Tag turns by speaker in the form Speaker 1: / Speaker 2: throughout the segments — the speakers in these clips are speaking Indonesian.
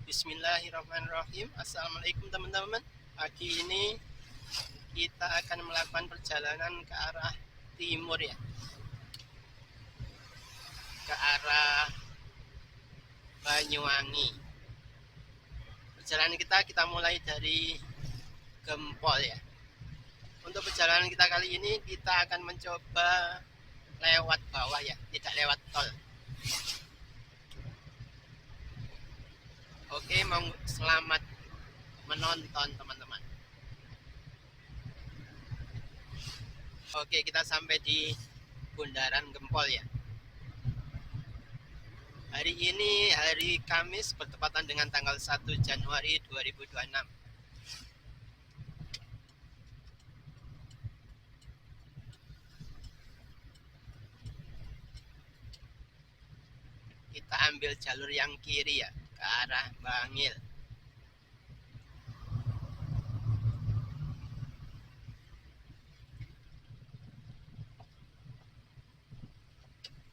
Speaker 1: Bismillahirrahmanirrahim. Assalamualaikum teman-teman. Pagi ini kita akan melakukan perjalanan ke arah timur ya, ke arah Banyuwangi. Perjalanan kita mulai dari Gempol ya. Untuk perjalanan kita kali ini kita akan mencoba lewat bawah ya, tidak lewat tol. Oke, selamat menonton teman-teman. Oke, kita sampai di Bundaran Gempol ya. Hari ini hari Kamis bertepatan dengan tanggal 1 Januari 2026. Kita ambil jalur yang kiri ya, ke arah Bangil.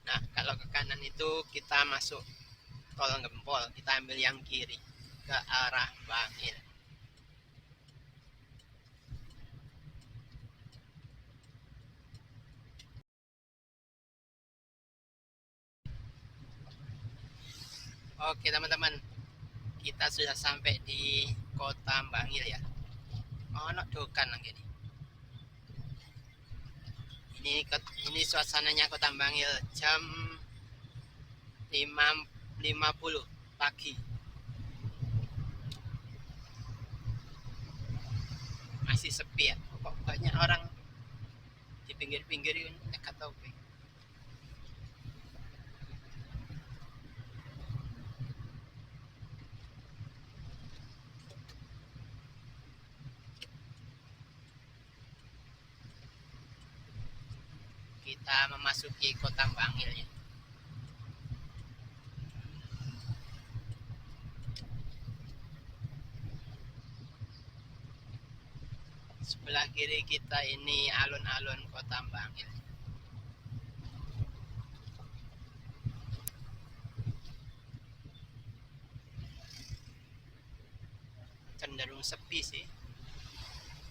Speaker 1: Nah, kalau ke kanan itu kita masuk tol Gempol, kita ambil yang kiri ke arah Bangil. Oke teman-teman, kita sudah sampai di kota Bangil ya. Ono dokan lagi nih. Ini suasananya kota Bangil jam 5.50 pagi. Masih sepi ya. Kok banyak orang di pinggir-pinggir ini dekat topeng. Kita memasuki kota Bangil ya. Sebelah kiri kita ini alun-alun kota Bangil. Cenderung sepi sih.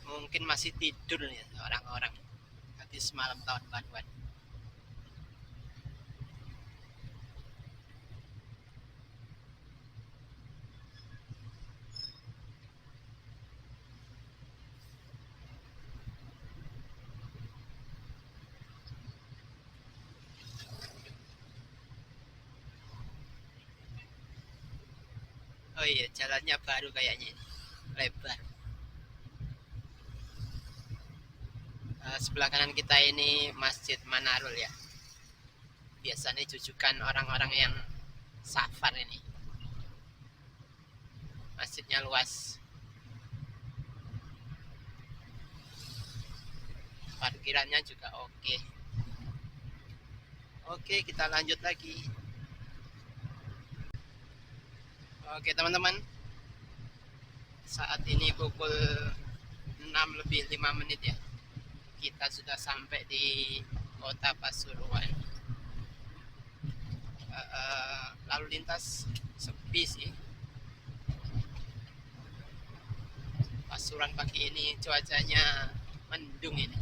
Speaker 1: Mungkin masih tidur nih orang-orang habis malam tahun baruan. Oh iya, jalannya baru kayaknya, lebar. Sebelah kanan kita ini Masjid Manarul ya. Biasanya jujukan orang-orang yang safar ini. Masjidnya luas. Parkirannya juga oke. Oke, kita lanjut lagi. Oke teman-teman, saat ini pukul 6:05 ya. Kita sudah sampai di kota Pasuruan. Lalu lintas sepi sih. Pasuruan pagi ini cuacanya mendung ini,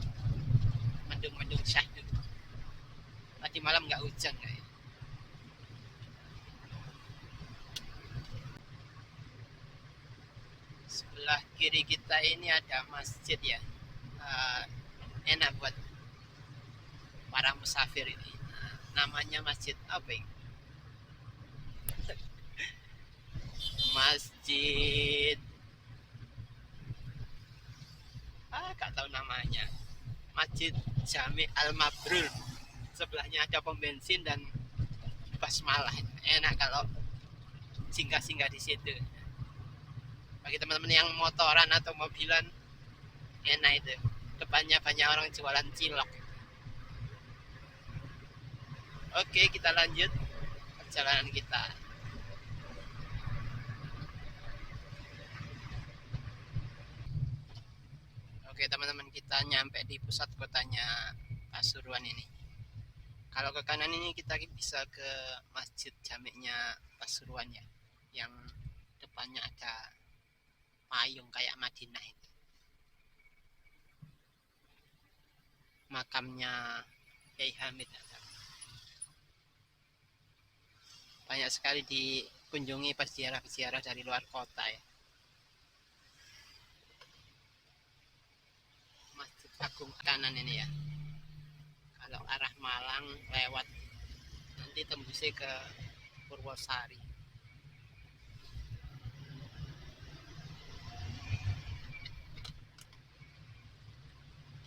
Speaker 1: mendung syahdu. Tadi malam nggak hujan kayak. Sebelah kiri kita ini ada masjid ya. Enak buat para musafir ini. Namanya Masjid apa ya? Masjid gak tahu namanya. Masjid Jami Al Mabrur. Sebelahnya ada pom bensin dan basmalah. Enak kalau singgah-singgah di situ. Bagi teman-teman yang motoran atau mobilan, enak itu. Depannya banyak orang jualan cilok. Oke, kita lanjut perjalanan kita. Oke teman-teman, kita nyampe di pusat kotanya Pasuruan ini. Kalau ke kanan ini kita bisa ke Masjid Jamiknya Pasuruan ya, yang depannya ada payung kayak Madinah itu. Makamnya Kiai Hamid. Banyak sekali dikunjungi peziarah-peziarah dari luar kota ya. Masjid Agung kanan ini ya. Kalau arah Malang lewat nanti tembusnya ke Purwosari.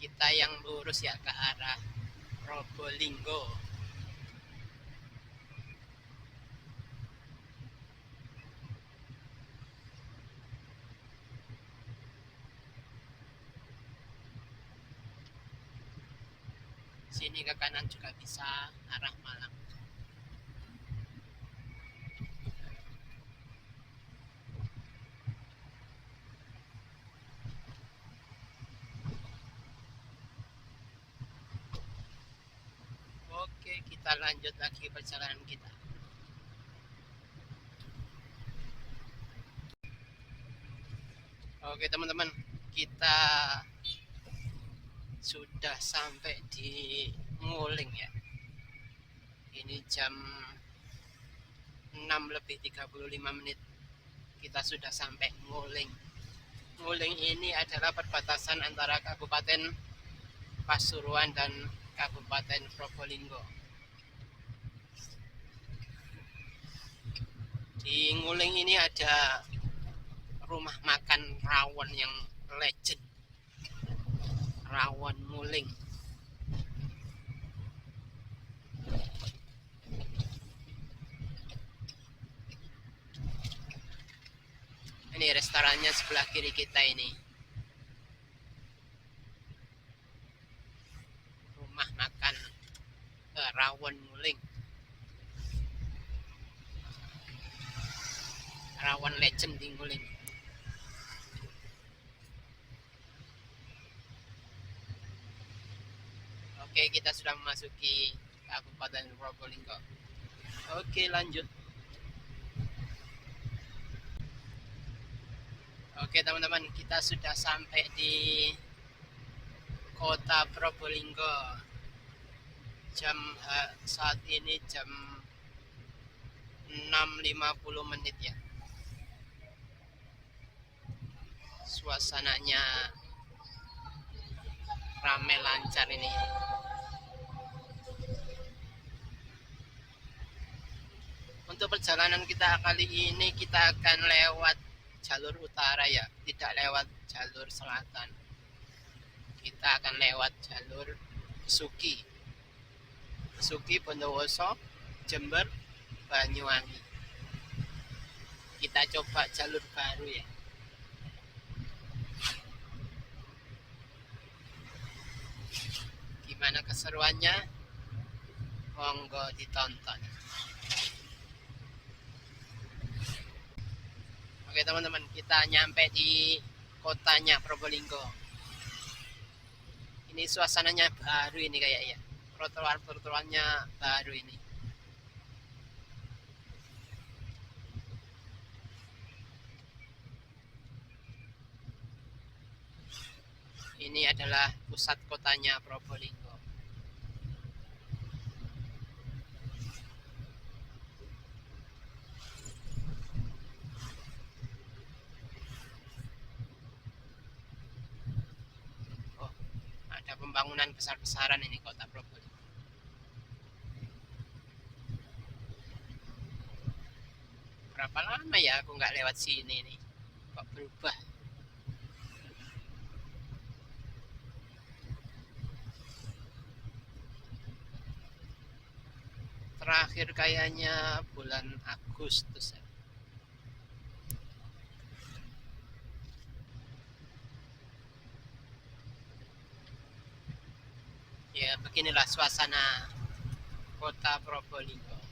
Speaker 1: Kita yang lurus ya ke arah Probolinggo. Sini ke kanan juga bisa arah Malang. Oke, kita lanjut lagi perjalanan kita. Oke teman-teman, kita sudah sampai di Nguling ya. Ini jam 6:35 kita sudah sampai Nguling. Nguling ini adalah perbatasan antara Kabupaten Pasuruan dan Kabupaten Probolinggo. Di Nguling ini ada rumah makan rawon yang legend, rawon Nguling. Ini restorannya sebelah kiri kita ini. Rumah makan rawon Nguling. Rawon legend di Nguling. Oke, kita sudah memasuki Kabupaten Probolinggo. Oke, lanjut. Oke teman-teman, kita sudah sampai di kota Probolinggo. Saat ini jam 6:50 ya. Suasananya ramai lancar ini. Untuk perjalanan kita kali ini kita akan lewat jalur utara ya, tidak lewat jalur selatan. Kita akan lewat jalur Suki, Bondowoso, Jember, Banyuwangi. Kita coba jalur baru ya. Gimana keseruannya? Monggo ditonton. Oke teman-teman, kita nyampe di kotanya Probolinggo. Ini suasananya baru ini kayaknya. Trotoar-trotoarnya baru ini. Ini adalah pusat kotanya Probolinggo. Pembangunan besar-besaran ini kota Probolinggo. Berapa lama ya aku nggak lewat sini nih, kok berubah. Terakhir kayaknya bulan Agustus ya. Ya, beginilah suasana kota Probolinggo.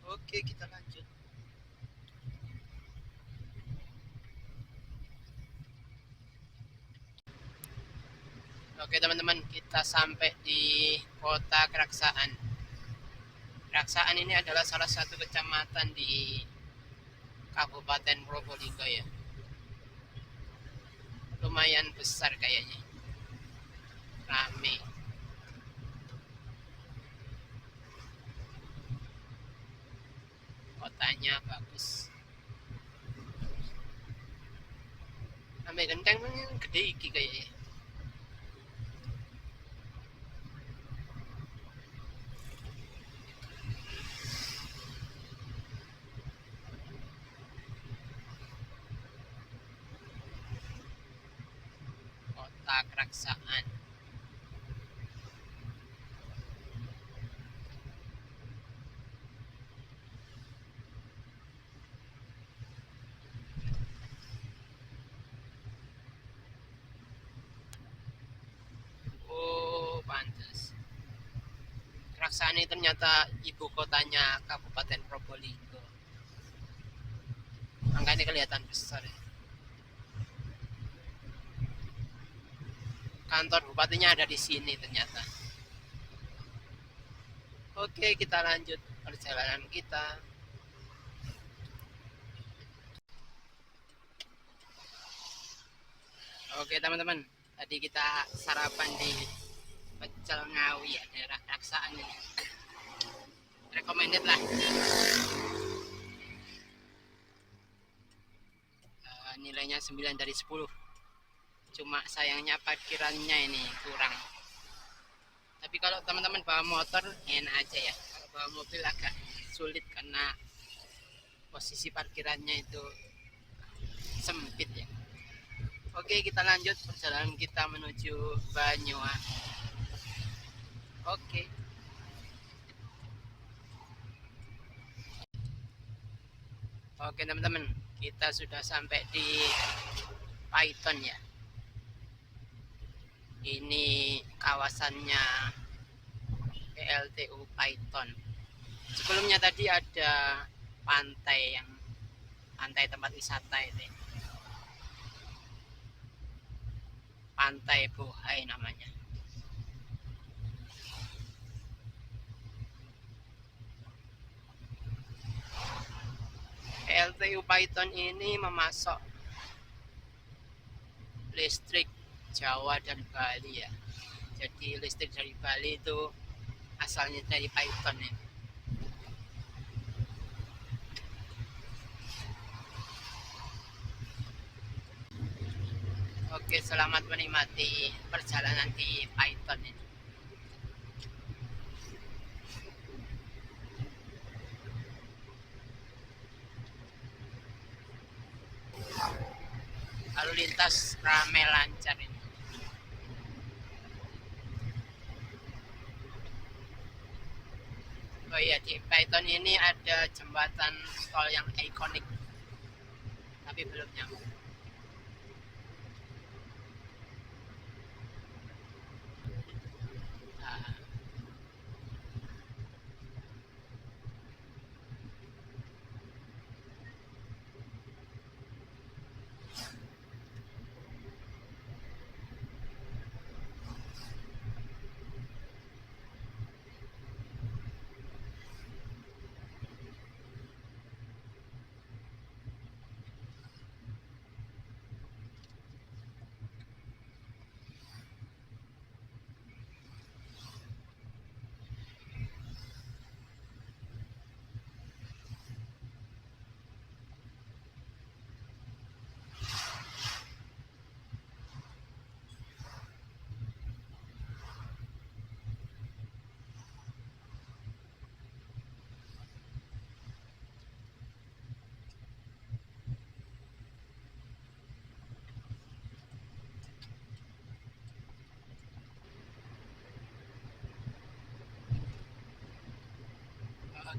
Speaker 1: Oke, kita lanjut. Oke teman-teman, kita sampai di kota Keraksaan. Keraksaan ini adalah salah satu kecamatan di Kabupaten Probolinggo ya. Lumayan besar kayaknya. Rame. Kotanya bagus. Rame genteng gede iki kayaknya. Kota Keraksaan. Oh, pantes. Keraksaan ini ternyata ibu kotanya Kabupaten Probolinggo. Angkanya kelihatan besar ya. Kantor bupatinya ada di sini ternyata. Oke, kita lanjut perjalanan kita. Oke teman-teman, tadi kita sarapan di Pecel Ngawi ya, daerah Keraksaan ini. Recommended lah. Nilainya 9 dari 10. Cuma sayangnya parkirannya ini kurang. Tapi kalau teman-teman bawa motor enak aja ya. Kalau bawa mobil agak sulit karena posisi parkirannya itu sempit ya. Oke, kita lanjut perjalanan kita menuju Banyuwangi. Oke. Oke teman-teman, kita sudah sampai di Python ya. Ini kawasannya PLTU Python. Sebelumnya tadi ada pantai tempat wisata itu. Pantai Bohai namanya. PLTU Python ini memasok listrik Jawa dan Bali ya. Jadi listrik dari Bali itu asalnya dari Python ya. Oke, selamat menikmati perjalanan di Python ini. Lalu lintas ramai lancar ini. Oh iya, di Python ini ada jembatan tol yang ikonik, tapi belum nyambung.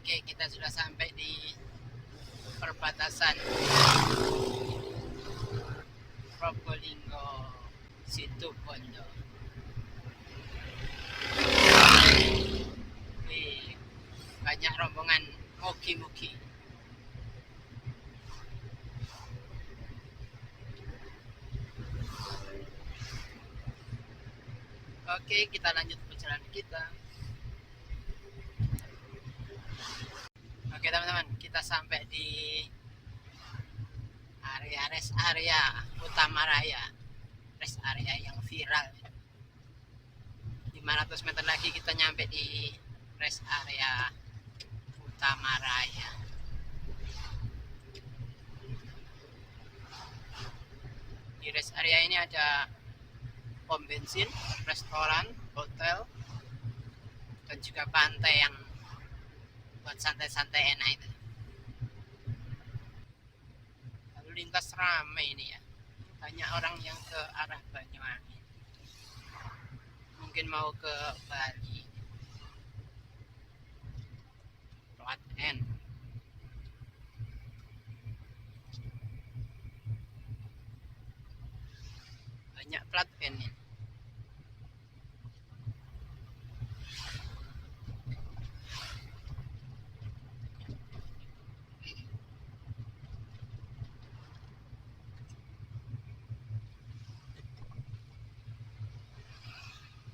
Speaker 1: Oke, kita sudah sampai di perbatasan Probolinggo Situbondo. Banyak rombongan mugi-mugi. Oke, kita lanjut perjalanan kita. Oke teman-teman, kita sampai di area rest area Utama Raya, rest area yang viral. 500 meter lagi kita nyampe di rest area Utama Raya. Di rest area ini ada pom bensin, restoran, hotel, dan juga pantai yang buat santai-santai enak itu. Lalu lintas ramai ini ya, banyak orang yang ke arah Banyuwangi, mungkin mau ke Bali. Plat N. Banyak plat N ini.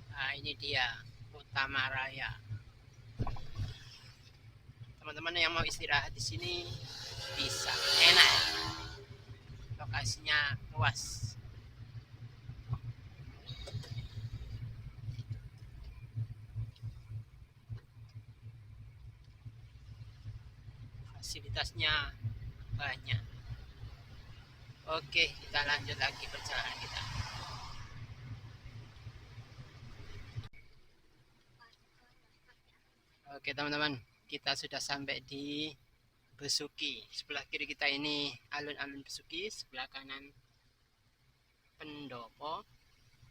Speaker 1: Nah, ini dia Utama Raya. Teman-teman yang mau istirahat di sini bisa, enak ya. Lokasinya luas. Fasilitasnya banyak. Oke, kita lanjut lagi perjalanan kita. Oke teman-teman, kita sudah sampai di Besuki. Sebelah kiri kita ini alun-alun Besuki, sebelah kanan Pendopo,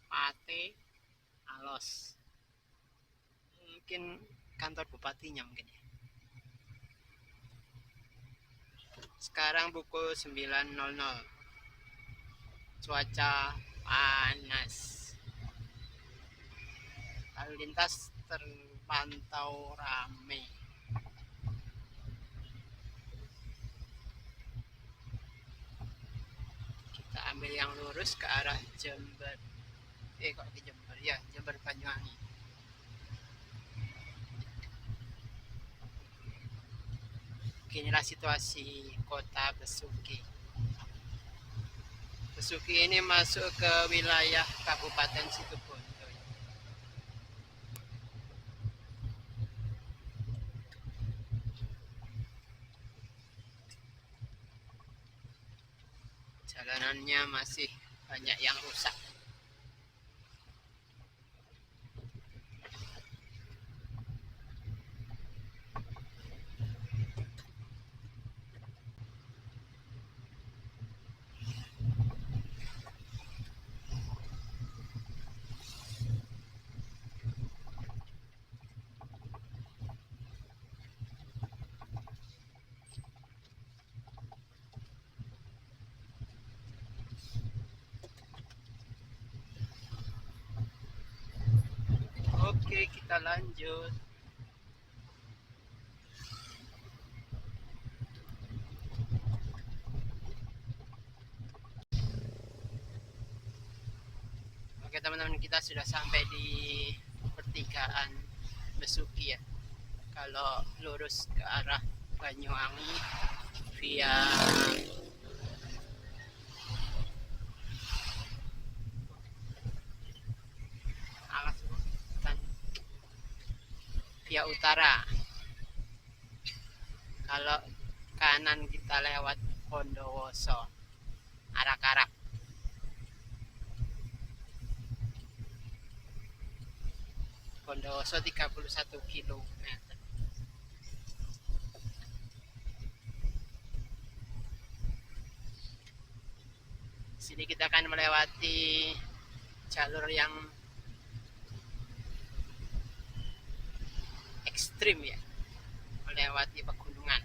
Speaker 1: Pate, Alos. Mungkin kantor bupatinya mungkin ya. Sekarang pukul 9.00. Cuaca panas. Lalu lintas terpantau ramai. Kita ambil yang lurus ke arah Jember. Kok di Jember ya, Jember Banyuwangi. Inilah situasi kota Besuki. Besuki ini masuk ke wilayah Kabupaten Situbondo. Jalanannya masih banyak yang rusak. Oke, kita lanjut. Oke teman-teman, kita sudah sampai di pertigaan Besuki ya. Kalau lurus ke arah Banyuwangi via utara. Kalau kanan kita lewat Bondowoso, Arak-arak. Bondowoso 31 km. Sini kita akan melewati jalur yang ekstrim ya, melewati pegunungan.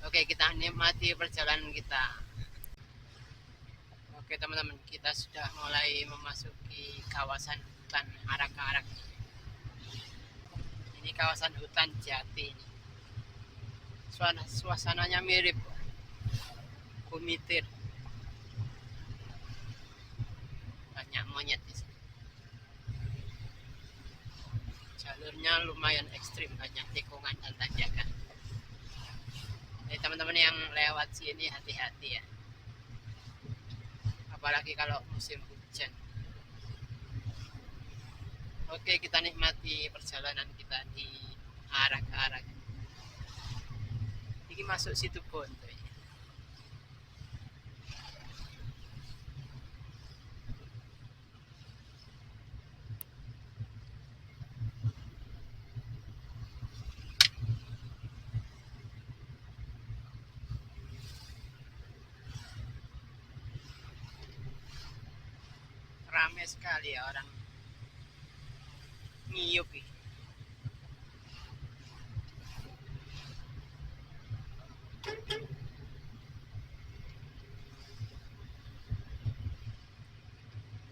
Speaker 1: Oke, kita nikmati perjalanan kita. Oke teman-teman, kita sudah mulai memasuki kawasan hutan Arak-arak. Ini kawasan hutan jati. Suasananya mirip Kumitir, banyak monyet di sini. Jalurnya lumayan ekstrim, banyak tikungan dan tanjakan. Jadi teman-teman yang lewat sini hati-hati ya, apalagi kalau musim hujan. Oke, kita nikmati perjalanan kita di arah ke arah. Ini masuk situ Bondo ya. Ramai sekali ya orang ngiyup ya.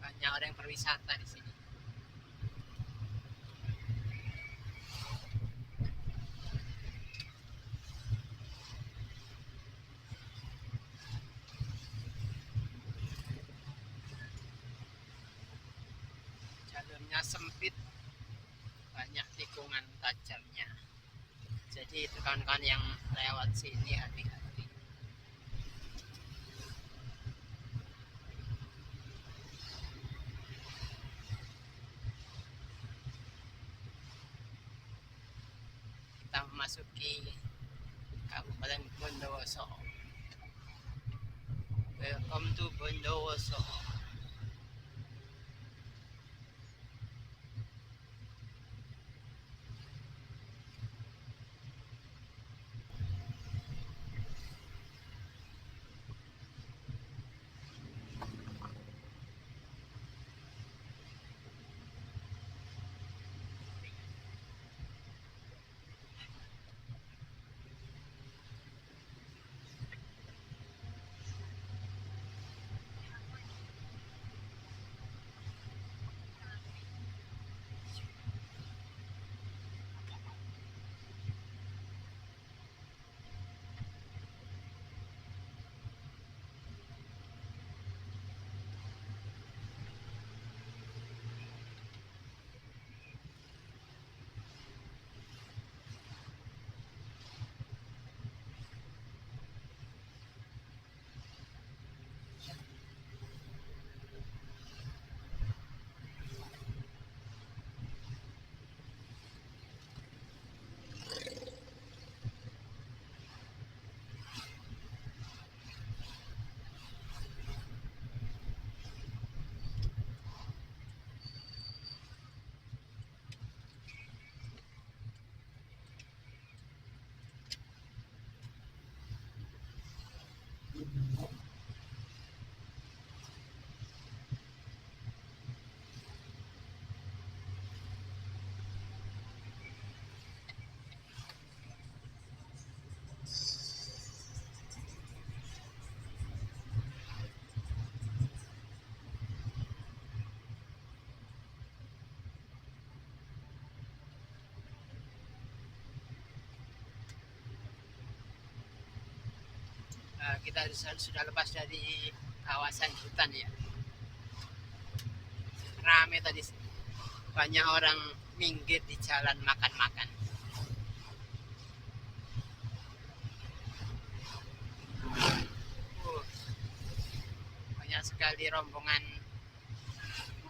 Speaker 1: Banyak orang yang berwisata di sini. Jalurnya sempit, banyak tikungan tajamnya. Jadi itu kawan-kawan yang lewat sini hati-hati. Kita memasuki Kabupaten Bondowoso. Welcome to Bondowoso. Kita sudah lepas dari kawasan hutan ya. Rame tadi, banyak orang minggir di jalan makan-makan. Banyak sekali rombongan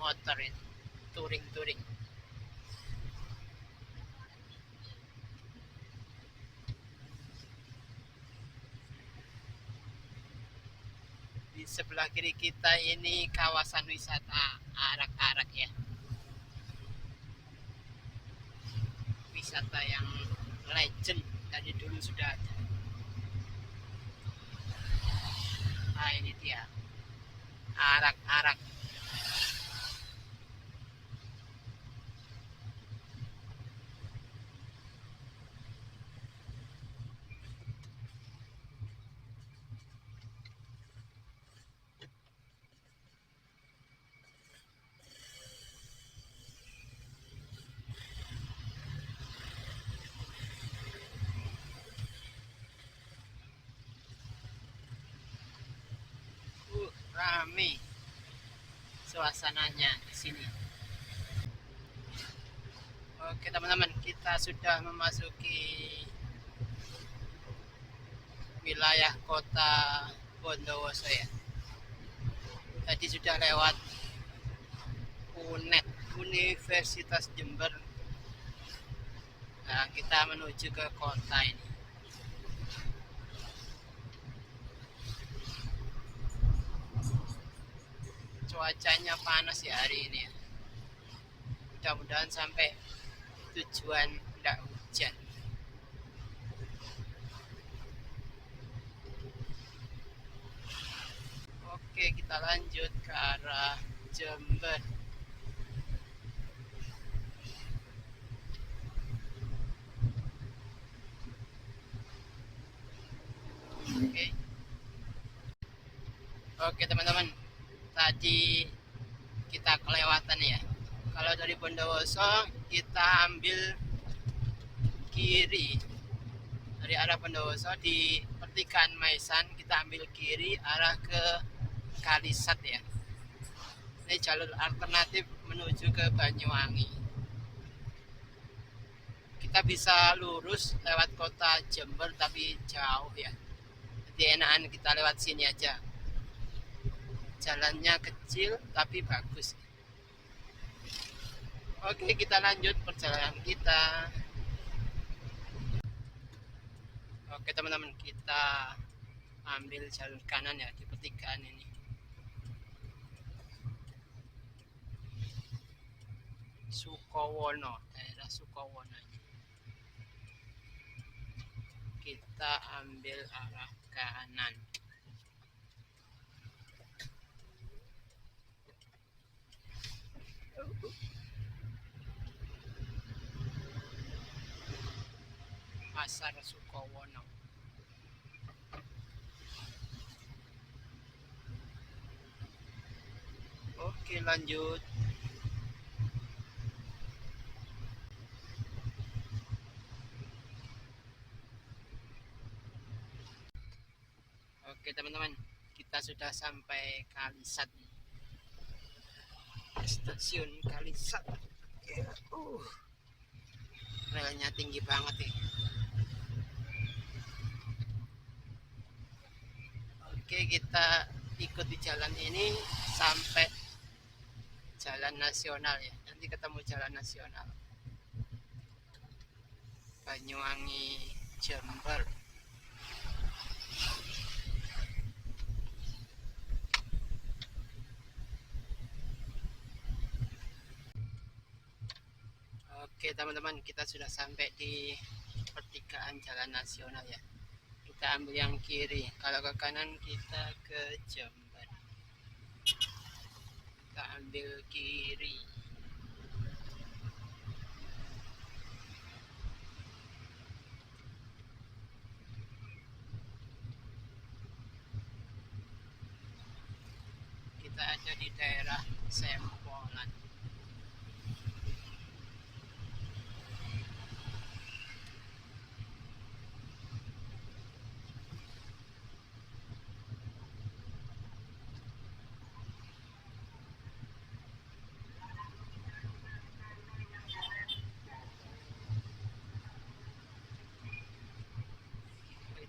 Speaker 1: motor itu, touring-touring. Di sebelah kiri kita ini kawasan wisata arak-arak ya. Wisata yang legend dari dulu sudah ada. Nah ini dia, arak-arak. Rame. suasananya di sini. Oke teman-teman, kita sudah memasuki wilayah kota Bondowoso ya. Tadi sudah lewat UNED, Universitas Jember. Nah, kita menuju ke kota ini. Cuacanya panas ya hari ini ya. Mudah-mudahan sampai tujuan tidak hujan. Oke, kita lanjut ke arah Jember. Oke teman-teman, tadi kita kelewatan ya. Kalau dari Bondowoso kita ambil kiri dari arah Bondowoso di pertigaan Maisan, kita ambil kiri arah ke Kalisat ya. Ini jalur alternatif menuju ke Banyuwangi. Kita bisa lurus lewat kota Jember tapi jauh ya. Jadi enakan kita lewat sini aja. Jalannya kecil tapi bagus. Oke, kita lanjut perjalanan kita. Oke teman-teman, kita ambil jalur kanan ya di pertigaan ini. Sukowono, daerah Sukowono ini. Kita ambil arah kanan. Pasar Sukowono. Oke, lanjut. Oke teman-teman, kita sudah sampai Kalisat. Stasiun Kalisat. Relnya tinggi banget ya. Oke, kita ikuti jalan ini sampai jalan nasional ya. Nanti ketemu jalan nasional Banyuwangi Jember. Oke teman-teman, kita sudah sampai di pertigaan jalan nasional ya. Kita ambil yang kiri, kalau ke kanan kita ke Jember. Kita ambil kiri. Kita ada di daerah Sempolan.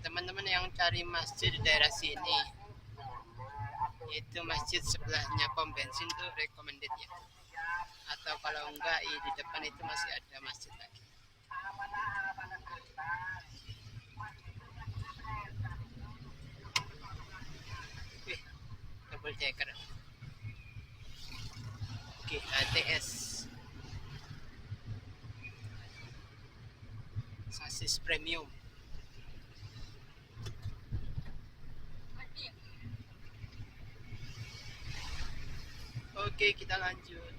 Speaker 1: Teman-teman yang cari masjid di daerah sini, itu masjid sebelahnya pom bensin tuh recommended ya. Atau kalau enggak, di depan itu masih ada masjid lagi. Wih, double decker. Oke, ATS. Sasis premium. Oke, kita lanjut.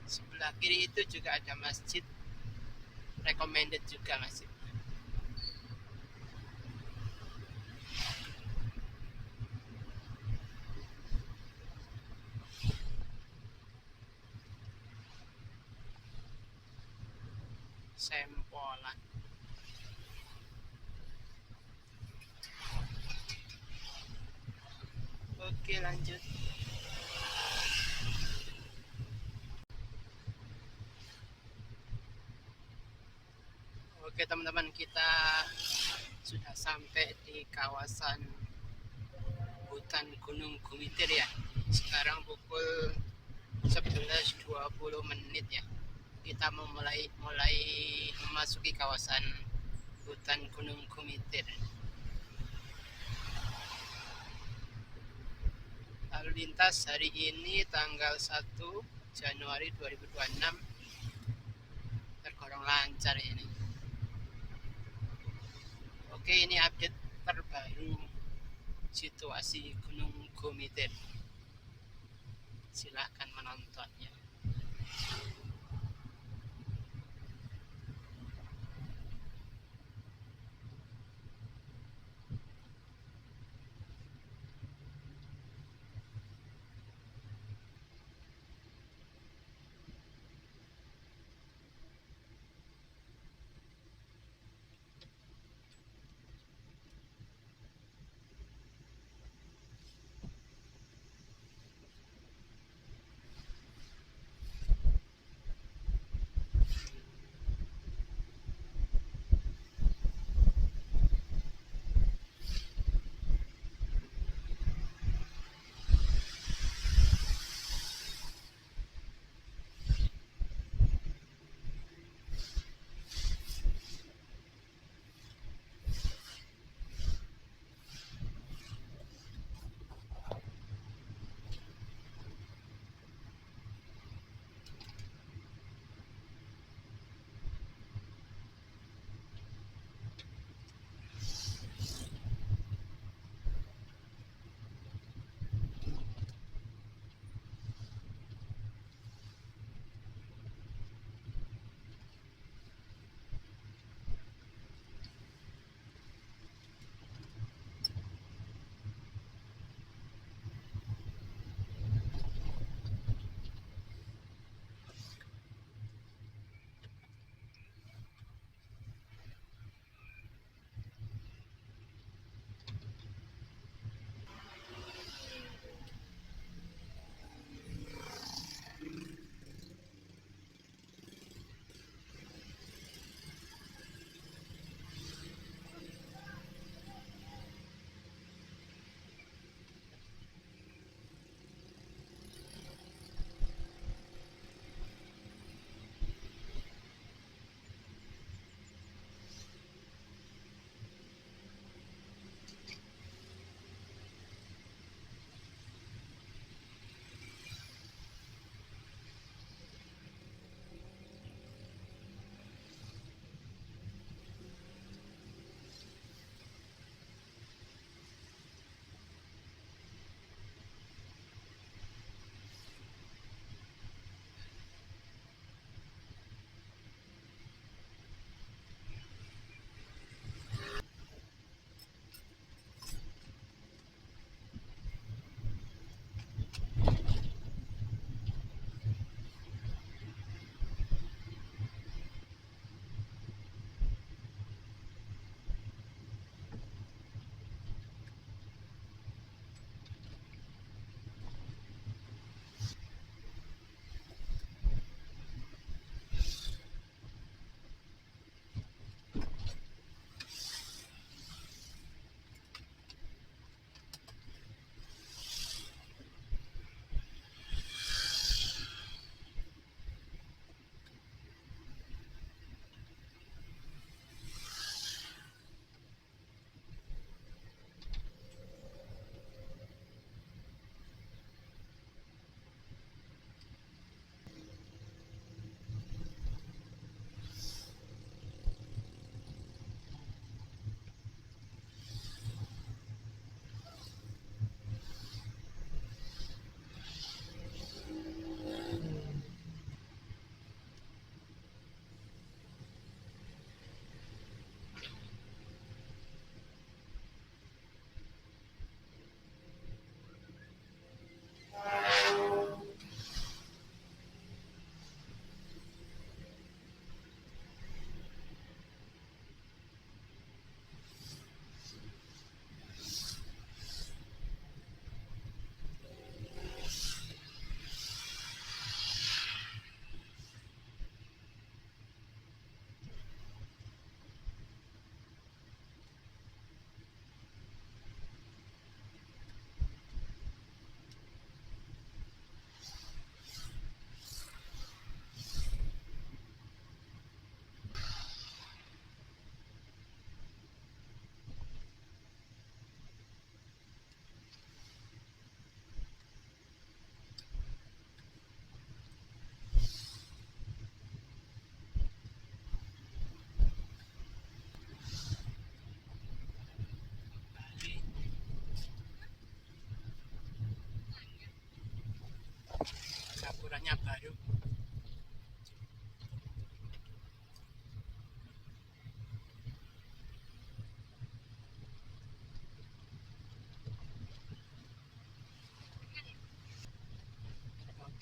Speaker 1: Sebelah kiri itu juga ada masjid, recommended juga masjid. Sempolan. lanjut. Oke teman-teman, kita sudah sampai di kawasan hutan Gunung Gumitir ya. Sekarang pukul 11.20 ya. Kita mulai memasuki kawasan hutan Gunung Gumitir. Lalu lintas hari ini tanggal 1 Januari 2026 tergolong lancar ini. Oke, ini update terbaru situasi Gunung Gumitir. Silahkan menontonnya.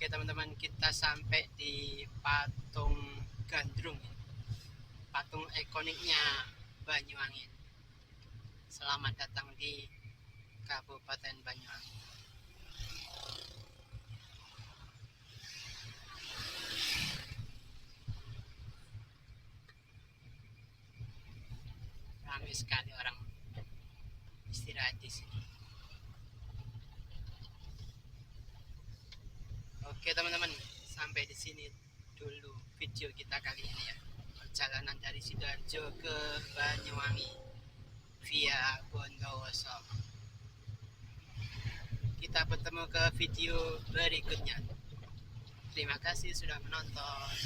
Speaker 1: Oke teman-teman, kita sampai di patung gandrung, patung ikoniknya Banyuwangi. Selamat datang di Kabupaten Banyuwangi. Ramai sekali orang istirahat di sini. Oke teman-teman, sampai di sini dulu video kita kali ini ya. Perjalanan dari Sidoarjo ke Banyuwangi via Bondowoso. Kita bertemu ke video berikutnya. Terima kasih sudah menonton.